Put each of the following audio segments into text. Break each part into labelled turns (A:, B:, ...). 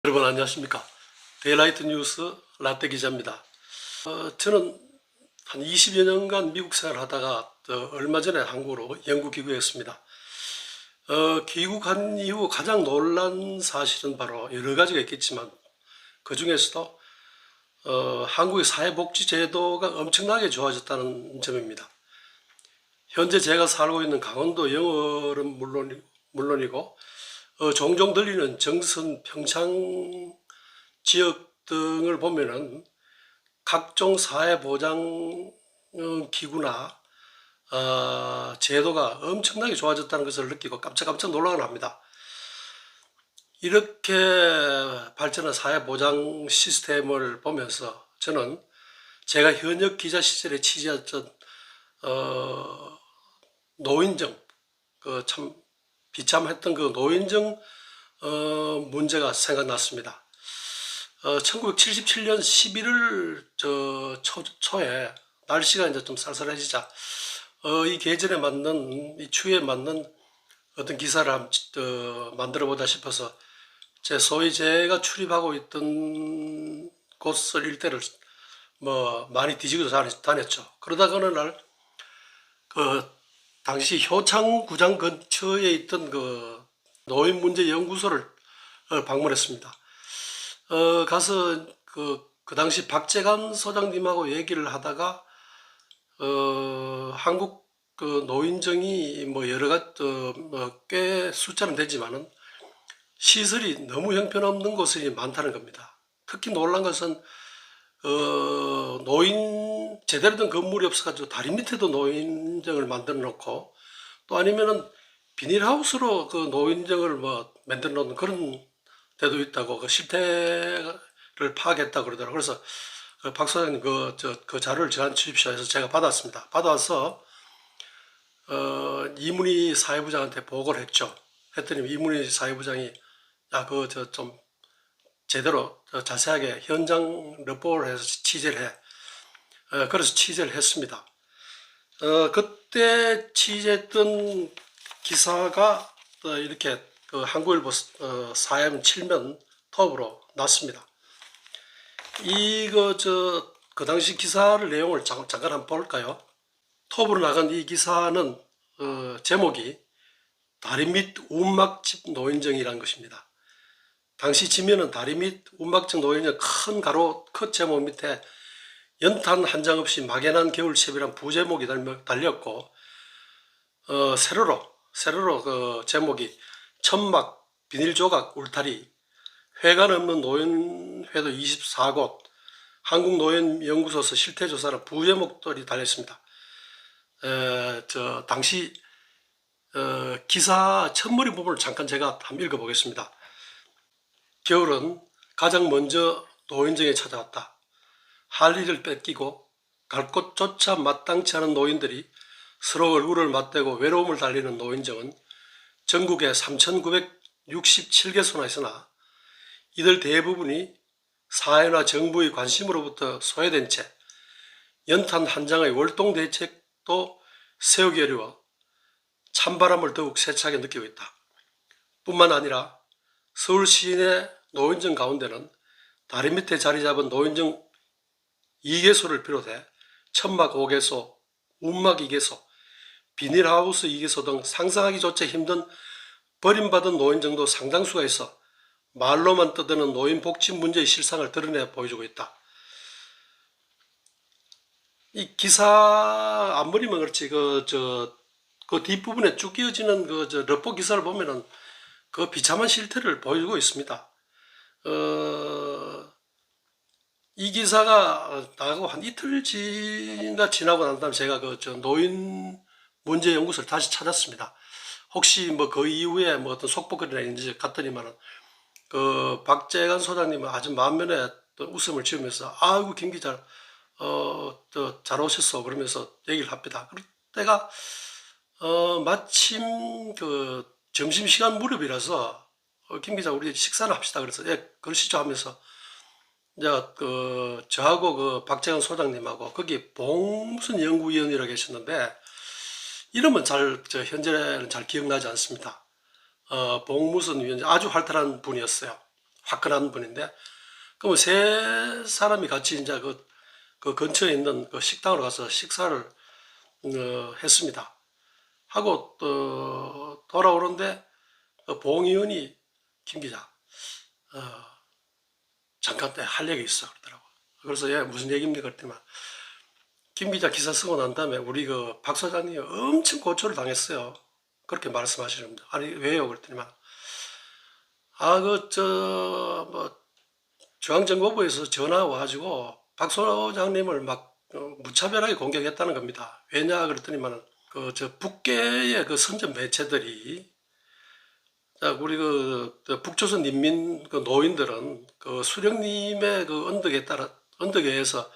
A: 여러분 안녕하십니까. 데일라이트 뉴스 라떼 기자입니다. 저는 한 20여 년간 미국 생활을 하다가 얼마 전에 한국으로 영국 귀국했습니다. 귀국한 이후 가장 놀란 사실은 바로 여러 가지가 있겠지만 그 중에서도 한국의 사회복지제도가 엄청나게 좋아졌다는 점입니다. 현재 제가 살고 있는 강원도 영월은 물론이고 종종 들리는 정선, 평창 지역 등을 보면은 각종 사회보장 기구나 제도가 엄청나게 좋아졌다는 것을 느끼고 깜짝 놀라곤 합니다. 이렇게 발전한 사회보장 시스템을 보면서 저는 제가 현역 기자 시절에 취재했던 노인정, 참 비참했던 그 노인정 문제가 생각났습니다. 1977년 11월 초에 날씨가 이제 좀 쌀쌀해지자 이 계절에 맞는, 이 추위에 맞는 어떤 기사를 만들어 보다 싶어서 소위 제가 출입하고 있던 곳을 일대를 많이 뒤지고 다녔죠. 그러다가 어느 날 당시 효창구장 근처에 있던 노인문제연구소를 방문했습니다. 가서 그 당시 박재관 소장님하고 얘기를 하다가 한국 노인정이 여러 가지 꽤 숫자는 되지만은 시설이 너무 형편없는 곳이 많다는 겁니다. 특히 놀란 것은 제대로 된 건물이 없어가지고 다리 밑에도 노인정을 만들어 놓고 또 아니면은 비닐하우스로 노인정을 만들어 놓는 그런 데도 있다고 그 실태를 파악했다 그러더라고요. 그래서 박 소장님 그 자료를 저한테 주십시오 해서 제가 받았습니다. 받아서 이문희 사회부장한테 보고를 했죠. 했더니 이문희 사회부장이 좀 제대로 자세하게 현장 레포를 해서 취재를 해. 그래서 취재를 했습니다. 그때 취재했던 기사가 이렇게 한국일보 사회문 7면 톱으로 났습니다. 그 당시 기사를 내용을 잠깐 한번 볼까요? 톱으로 나간 이 기사는 제목이 다리 밑 움막집 노인정이라는 것입니다. 당시 지면은 다리 밑 움막집 노인정 큰 가로 컷 제목 밑에 연탄 한 장 없이 막연한 겨울채비란 부제목이 달렸고 세로로 제목이 천막, 비닐조각, 울타리, 회관 없는 노인회도 24곳, 한국노인연구소에서 실태조사란 부제목들이 달렸습니다. 당시 기사 첫머리 부분을 잠깐 제가 한번 읽어보겠습니다. 겨울은 가장 먼저 노인정에 찾아왔다. 할 일을 뺏기고 갈 곳조차 마땅치 않은 노인들이 서로 얼굴을 맞대고 외로움을 달리는 노인정은 전국에 3,967개소나 있으나 이들 대부분이 사회나 정부의 관심으로부터 소외된 채 연탄 한 장의 월동 대책도 세우기 어려워 찬바람을 더욱 세차게 느끼고 있다. 뿐만 아니라 서울 시내 노인정 가운데는 다리 밑에 자리 잡은 노인정 2개소를 비롯해 천막 5개소, 움막 2개소, 비닐하우스 2개소 등 상상하기조차 힘든 버림받은 노인정도 상당수가 있어 말로만 떠드는 노인복지 문제의 실상을 드러내 보여주고 있다. 이 기사 앞머리만 그렇지 그 뒷부분에 쭉 이어지는 러포 기사를 보면은 그 비참한 실태를 보여주고 있습니다. 이 기사가 나가고 한 이틀인가 지나고 난 다음에 제가 노인 문제 연구소를 다시 찾았습니다. 혹시 그 이후에 어떤 속보글이나 이런지 갔더니만은 박재관 소장님은 아주 만면에 웃음을 지으면서 아이고 김 기자 잘 오셨어 그러면서 얘기를 합니다. 그럴 때가 마침 점심시간 무렵이라서 김 기자 우리 식사를 합시다 그래서 예 그러시죠 하면서 이제 저하고 박재관 소장님하고 거기 봉무슨 연구위원이라고 계셨는데 이름은 현재는 잘 기억나지 않습니다. 봉무슨 위원장 아주 활달한 분이었어요. 화끈한 분인데, 그럼 세 사람이 같이 이제 그 근처에 있는 그 식당으로 가서 식사를 했습니다. 하고 또 돌아오는데 봉 의원이 김 기자 잠깐 할 얘기 있어 그러더라고. 그래서 얘 무슨 얘기입니까 그랬더니 김 기자 기사 쓰고 난 다음에 우리 그 박 소장님이 엄청 고초를 당했어요. 그렇게 말씀하시는데 아니 왜요 그랬더니 뭐 중앙정보부에서 전화 와가지고 박 소장님을 막 무차별하게 공격했다는 겁니다. 왜냐 그랬더니만 저 북계의 그 선전 매체들이 우리 북조선 인민 그 노인들은 그 수령님의 그 언덕에 의해서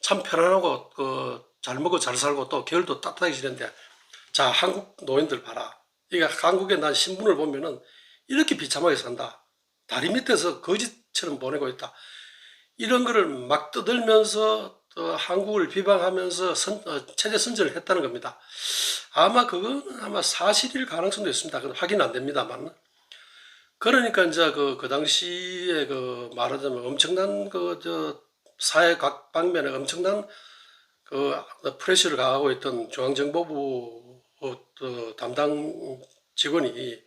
A: 참 편안하고 잘 먹고 잘 살고 또 겨울도 따뜻하게 지는데 자 한국 노인들 봐라. 이게 한국에 난 신문을 보면은 이렇게 비참하게 산다. 다리 밑에서 거지처럼 보내고 있다. 이런 거를 막 떠들면서 한국을 비방하면서 체제 선전을 했다는 겁니다. 아마 그건 아마 사실일 가능성도 있습니다. 그건 확인 안 됩니다만. 그러니까 이제 그 당시에 말하자면 엄청난 사회 각 방면에 엄청난 프레셔를 가하고 있던 중앙정보부 담당 직원이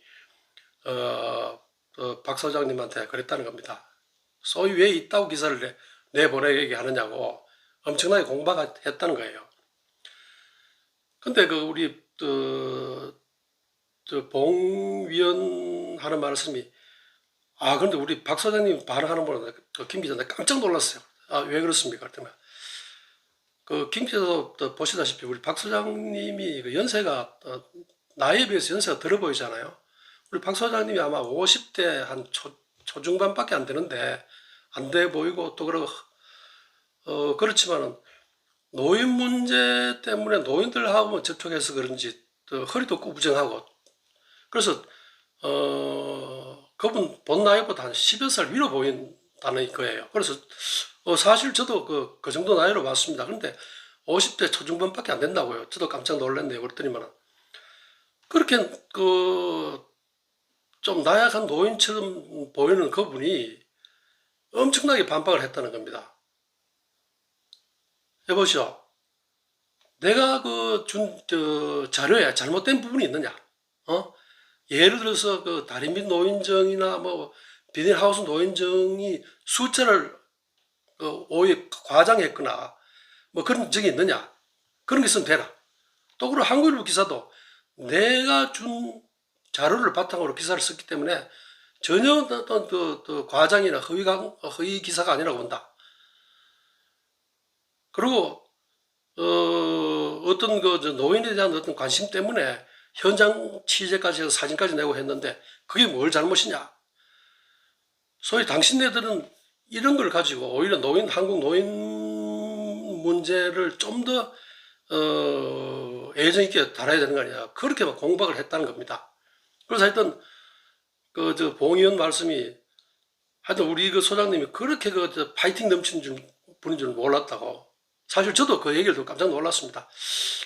A: 박 사장님한테 그랬다는 겁니다. 소위 왜 있다고 기사를 내보내게 하느냐고 엄청나게 공박했다는 거예요. 근데 우리 봉 위원 하는 말씀이 근데 우리 박 사장님 발언하는 거는 김 기자 깜짝 놀랐어요. 왜 그렇습니까? 그랬더니 김 기자도 보시다시피 우리 박 소장님이 연세가 나이에 비해서 연세가 들어 보이잖아요. 우리 박 소장님이 아마 50대 한 초중반밖에 안 되는데 안 돼 보이고 또 그렇지만은 노인 문제 때문에 노인들하고 접촉해서 그런지 허리도 구부정하고 그래서 그분 본 나이보다 한 10여 살 위로 보인다는 거예요. 그래서 사실 저도 그 정도 나이로 봤습니다. 근데 50대 초중반밖에 안 된다고요. 저도 깜짝 놀랐네요. 그랬더니만 그렇게 좀 나약한 노인처럼 보이는 그분이 엄청나게 반박을 했다는 겁니다. 여보시오. 내가 준 자료에 잘못된 부분이 있느냐? 예를 들어서 다리 밑 노인정이나 뭐 비닐하우스 노인정이 숫자를 오히려 과장했거나 뭐 그런 적이 있느냐? 그런 게 있으면 되나? 또 그리고 한국일보 기사도 내가 준 자료를 바탕으로 기사를 썼기 때문에 전혀 어떤 과장이나 허위 기사가 아니라고 본다. 그리고 어떤 노인에 대한 어떤 관심 때문에 현장 취재까지 해서 사진까지 내고 했는데 그게 뭘 잘못이냐? 소위 당신네들은 이런 걸 가지고 오히려 한국 노인 문제를 좀 더 애정 있게 다뤄야 되는 거 아니야? 그렇게 막 공박을 했다는 겁니다. 그래서 하여튼 봉 의원 말씀이 하여튼 우리 소장님이 그렇게 파이팅 넘치는 분인 줄 몰랐다고. 사실 저도 그 얘기를 듣고 깜짝 놀랐습니다.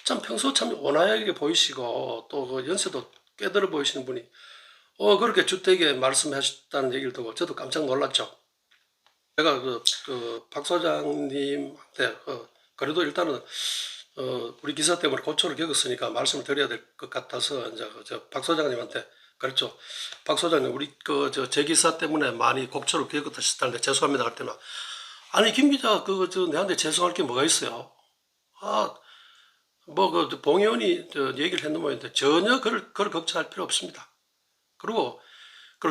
A: 참 평소 참 온화하게 보이시고 또 연세도 꽤 들어 보이시는 분이 그렇게 주택에 말씀하셨다는 얘기를 듣고 저도 깜짝 놀랐죠. 제가 박 소장님한테 그래도 일단은 우리 기사 때문에 고초를 겪었으니까 말씀을 드려야 될 것 같아서 이제 박 소장님한테 그랬죠. 박 소장님 우리 제 기사 때문에 많이 고초를 겪었다는데 죄송합니다. 할 때는 아니 김 기자 내한테 죄송할 게 뭐가 있어요? 봉 의원이 얘기를 했는 모양인데 전혀 그걸 걱정할 필요 없습니다. 그리고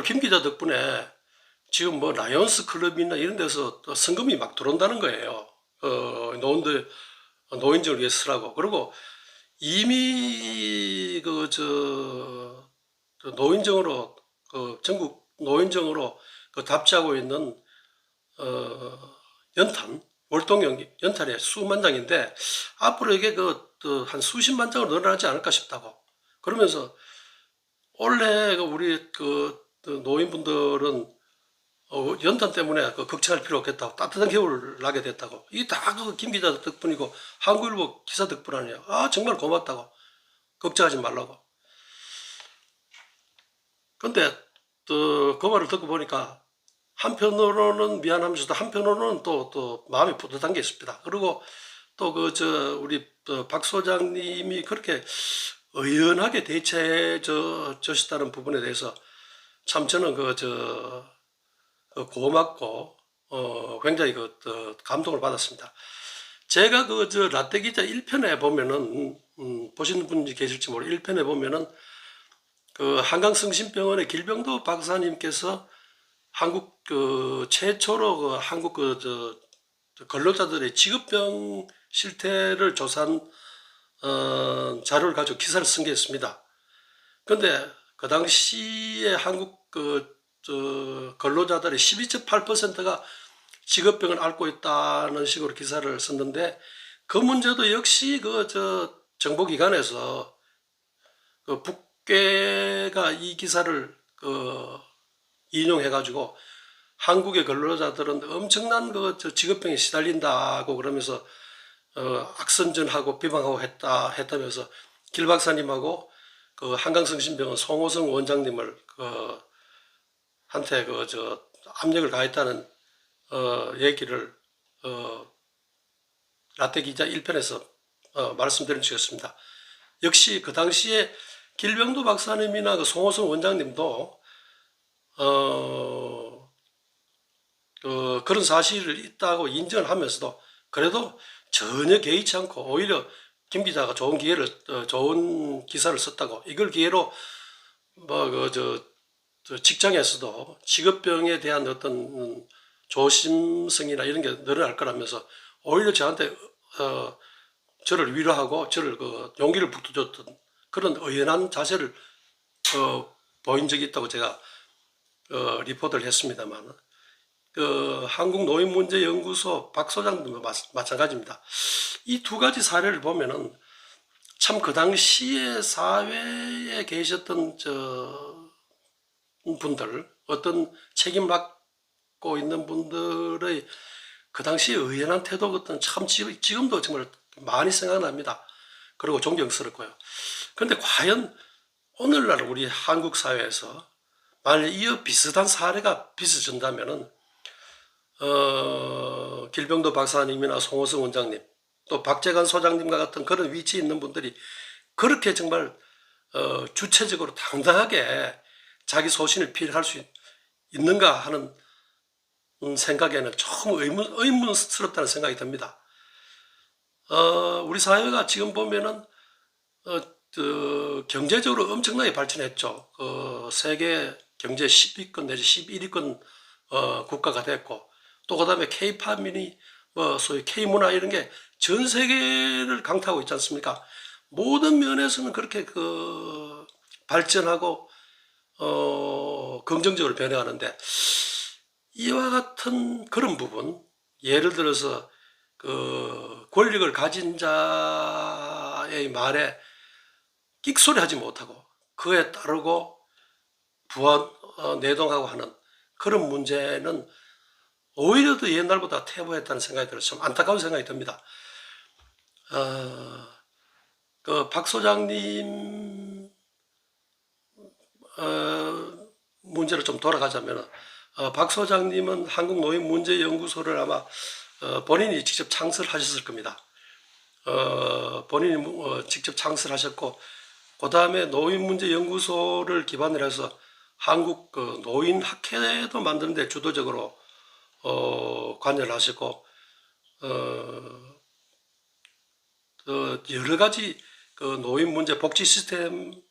A: 김 기자 덕분에 지금 뭐 라이온스 클럽이나 이런 데서 성금이 막 들어온다는 거예요. 노인정을 위해서 쓰라고. 그리고 이미 노인정으로 전국 노인정으로 답지하고 있는 연탄이 수만 장인데 앞으로 이게 한 수십만 장으로 늘어나지 않을까 싶다고. 그러면서 원래 우리 노인분들은 연탄 때문에 걱정할 필요 없겠다고 따뜻한 겨울을 나게 됐다고. 이게 다 김 기자 덕분이고 한국일보 기사 덕분 아니에요. 정말 고맙다고. 걱정하지 말라고. 근데 그 말을 듣고 보니까 한편으로는 미안하면서도 한편으로는 또 마음이 뿌듯한 게 있습니다. 그리고 또 우리 박 소장님이 그렇게 의연하게 대처해 주셨다는 부분에 대해서 참 저는 고맙고 굉장히 감동을 받았습니다. 제가 라떼 기자 1편에 보면은 보시는 분이 계실지 모르 1편에 보면은 한강성심병원의 길병도 박사님께서 한국 최초로 한국 근로자들의 직업병 실태를 조사한 자료를 가지고 기사를 쓴 게 있습니다. 근데 그 당시에 한국 근로자들의 12.8%가 직업병을 앓고 있다는 식으로 기사를 썼는데, 그 문제도 역시 정보기관에서 북괴가 이 기사를 인용해가지고 한국의 근로자들은 엄청난 직업병에 시달린다고 그러면서 악선전하고 비방하고 했다면서 길 박사님하고 한강성심병원 송호성 원장님을 한테 압력을 가했다는 얘기를 라떼 기자 1편에서 말씀드린 적이 있습니다. 역시 그 당시에 길병도 박사님이나 송호성 원장님도 그런 사실을 있다고 인정을 하면서도 그래도 전혀 개의치 않고 오히려 김 기자가 좋은 기사를 썼다고, 이걸 기회로 직장에서도 직업병에 대한 어떤 조심성이나 이런 게 늘어날 거라면서 오히려 저한테 저를 위로하고 저를 용기를 북돋줬던 그런 의연한 자세를 보인 적이 있다고 제가 리포트를 했습니다만, 한국노인문제연구소 박 소장님도 마찬가지입니다. 이 두 가지 사례를 보면은 참 그 당시에 사회에 계셨던 분들, 어떤 책임을 맡고 있는 분들의 그 당시에 의연한 태도 같은 참 지금도 정말 많이 생각납니다. 그리고 존경스럽고요. 그런데 과연 오늘날 우리 한국 사회에서 만약 이 비슷한 사례가 빚어진다면은 길병도 박사님이나 송호성 원장님, 또 박재관 소장님과 같은 그런 위치에 있는 분들이 그렇게 정말 주체적으로 당당하게 자기 소신을 피력할 수 있는가 하는 생각에는 조금 의문스럽다는 생각이 듭니다. 우리 사회가 지금 보면은 경제적으로 엄청나게 발전했죠. 세계 경제 10위권 내지 11위권 국가가 됐고, 또 그다음에 K-팝이니 소위 K-문화 이런 게 전 세계를 강타하고 있지 않습니까? 모든 면에서는 그렇게 발전하고 긍정적으로 변해가는데, 이와 같은 그런 부분, 예를 들어서 권력을 가진 자의 말에 끽소리하지 못하고 그에 따르고 내동하고 하는 그런 문제는 오히려 더 옛날보다 퇴보했다는 생각이 들어서 좀 안타까운 생각이 듭니다. 박 소장님 문제로 좀 돌아가자면, 박 소장님은 한국노인문제연구소를 아마 본인이 직접 창설하셨을 겁니다. 본인이 직접 창설하셨고, 그 다음에 노인문제연구소를 기반으로 해서 한국 노인학회도 만드는 데 주도적으로 관여를 하셨고, 여러 가지 노인문제 복지 시스템이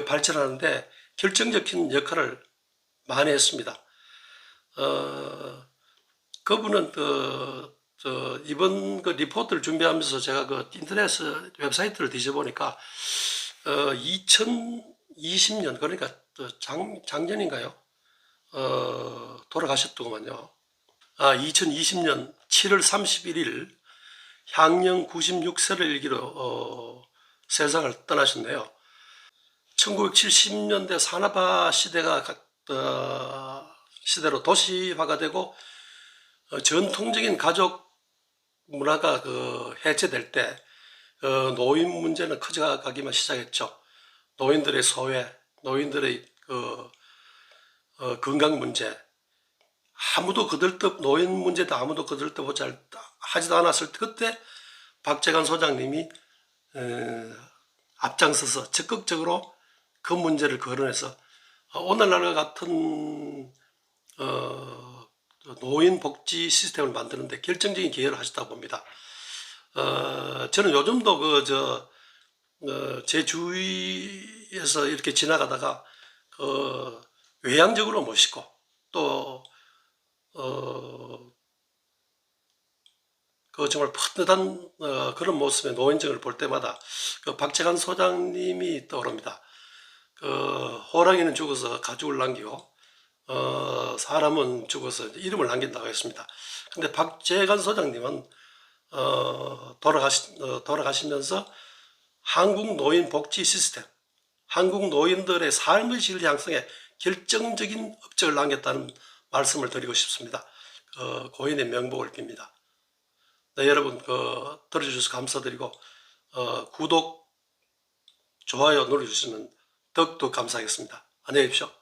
A: 발전하는데 결정적인 역할을 많이 했습니다. 그분은 이번 리포트를 준비하면서 제가 인터넷 웹사이트를 뒤져보니까 2020년, 그러니까 작년인가요? 돌아가셨더구만요. 2020년 7월 31일 향년 96세를 일기로 세상을 떠나셨네요. 1970년대 산업화 시대로 도시화가 되고 전통적인 가족 문화가 해체될 때 노인 문제는 커져가기만 시작했죠. 노인들의 소외, 노인들의 건강 문제, 아무도 거들떠 노인 문제도 아무도 거들떠보지 하지도 않았을 때 그때 박재관 소장님이 앞장서서 적극적으로 그 문제를 거론해서 오늘날과 같은 노인 복지 시스템을 만드는데 결정적인 기여를 하셨다고 봅니다. 저는 요즘도 제 주위에서 이렇게 지나가다가 외향적으로 모시고 또 정말 풋풋한 그런 모습의 노인정을 볼 때마다 박재관 소장님이 떠오릅니다. 호랑이는 죽어서 가죽을 남기고 사람은 죽어서 이름을 남긴다고 했습니다. 근데 박재관 소장님은 돌아가시면서 한국 노인 복지 시스템, 한국 노인들의 삶의 질 향상에 결정적인 업적을 남겼다는 말씀을 드리고 싶습니다. 고인의 명복을 빕니다. 네, 여러분 들어주셔서 감사드리고 구독, 좋아요 눌러주시면 더욱더 감사하겠습니다. 안녕히 계십시오.